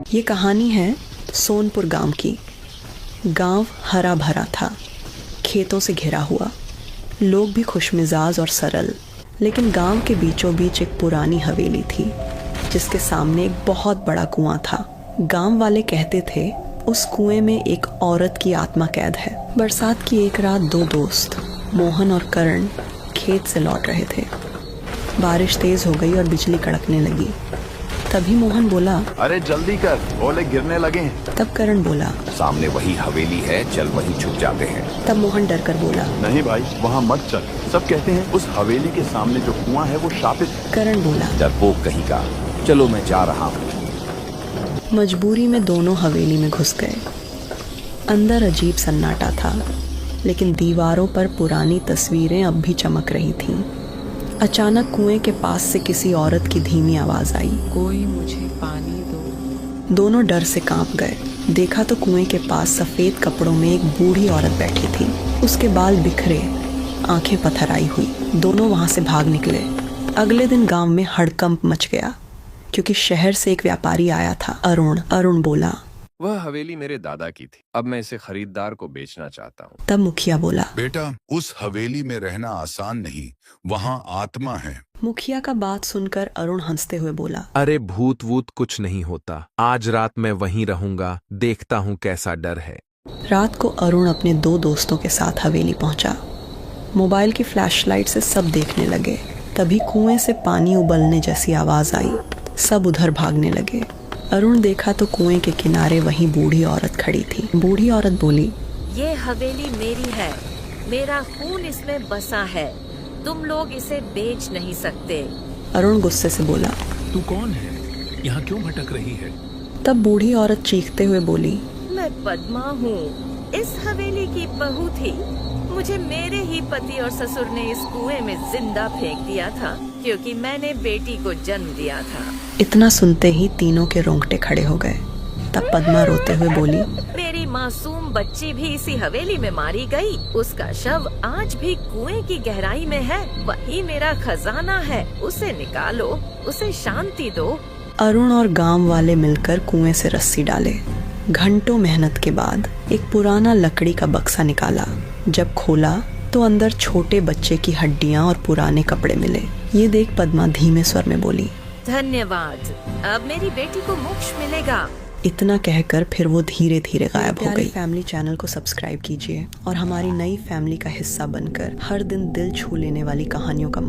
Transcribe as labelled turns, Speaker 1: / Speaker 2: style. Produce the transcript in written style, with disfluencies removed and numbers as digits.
Speaker 1: ये कहानी है सोनपुर गांव की। गांव हरा भरा था, खेतों से घिरा हुआ, लोग भी खुशमिजाज और सरल। लेकिन गांव के बीचों बीच एक पुरानी हवेली थी जिसके सामने एक बहुत बड़ा कुआं था। गांव वाले कहते थे उस कुएं में एक औरत की आत्मा कैद है। बरसात की एक रात दो दोस्त मोहन और करण खेत से लौट रहे थे। बारिश तेज हो गई और बिजली कड़कने लगी। तभी मोहन बोला,
Speaker 2: अरे जल्दी कर, ओले गिरने लगे हैं।
Speaker 1: तब करण बोला,
Speaker 3: सामने वही हवेली है, चल वहीं छुप जाते हैं।
Speaker 1: तब मोहन डर कर बोला,
Speaker 2: नहीं भाई, वहाँ मत चल। सब कहते हैं उस हवेली के सामने जो कुआं है वो शापित है।
Speaker 1: करण बोला,
Speaker 3: डरपोक कहीं का, चलो मैं जा रहा हूँ।
Speaker 1: मजबूरी में दोनों हवेली में घुस गए। अंदर अजीब सन्नाटा था, लेकिन दीवारों पर पुरानी तस्वीरें अब भी चमक रही थीं। अचानक कुएं के पास से किसी औरत की धीमी आवाज आई,
Speaker 4: कोई मुझे पानी दो।
Speaker 1: दोनों डर से कांप गए। देखा तो कुएं के पास सफेद कपड़ों में एक बूढ़ी औरत बैठी थी। उसके बाल बिखरे, आंखें पथराई हुई। दोनों वहां से भाग निकले। अगले दिन गांव में हड़कंप मच गया क्योंकि शहर से एक व्यापारी आया था, अरुण बोला,
Speaker 5: वह हवेली मेरे दादा की थी, अब मैं इसे खरीदार को बेचना चाहता हूँ।
Speaker 1: तब मुखिया बोला,
Speaker 6: बेटा, उस हवेली में रहना आसान नहीं, वहाँ आत्मा है।
Speaker 1: मुखिया का बात सुनकर अरुण हंसते हुए बोला,
Speaker 7: अरे भूत वूत कुछ नहीं होता, आज रात मैं वहीं रहूंगा, देखता हूँ कैसा डर है।
Speaker 1: रात को अरुण अपने दो दोस्तों के साथ हवेली पहुंचा। मोबाइल की फ्लैशलाइट से सब देखने लगे। तभी कुएं से पानी उबलने जैसी आवाज आई। सब उधर भागने लगे। अरुण देखा तो कुएं के किनारे वहीं बूढ़ी औरत खड़ी थी। बूढ़ी औरत बोली,
Speaker 8: ये हवेली मेरी है, मेरा खून इसमें बसा है, तुम लोग इसे बेच नहीं सकते।
Speaker 1: अरुण गुस्से से बोला,
Speaker 9: तू कौन है? यहाँ क्यों भटक रही है?
Speaker 1: तब बूढ़ी औरत चीखते हुए बोली,
Speaker 8: मैं पद्मा हूँ, इस हवेली की बहू थी। मुझे मेरे ही पति और ससुर ने इस कुएं में जिंदा फेंक दिया था क्योंकि मैंने बेटी को जन्म दिया था।
Speaker 1: इतना सुनते ही तीनों के रोंगटे खड़े हो गए। तब पद्मा रोते हुए बोली,
Speaker 8: मेरी मासूम बच्ची भी इसी हवेली में मारी गई। उसका शव आज भी कुएं की गहराई में है। वही मेरा खजाना है, उसे निकालो, उसे शांति दो।
Speaker 1: अरुण और गांव वाले मिलकर कुएं से रस्सी डाले। घंटों मेहनत के बाद एक पुराना लकड़ी का बक्सा निकाला। जब खोला तो अंदर छोटे बच्चे की हड्डियां और पुराने कपड़े मिले। ये देख पद्मा धीमे स्वर में बोली,
Speaker 8: धन्यवाद, अब मेरी बेटी को मोक्ष मिलेगा।
Speaker 1: इतना कहकर फिर वो धीरे धीरे गायब हो गई। फैमिली चैनल को सब्सक्राइब कीजिए और हमारी नई फैमिली का हिस्सा बनकर हर दिन दिल छू लेने वाली कहानियों का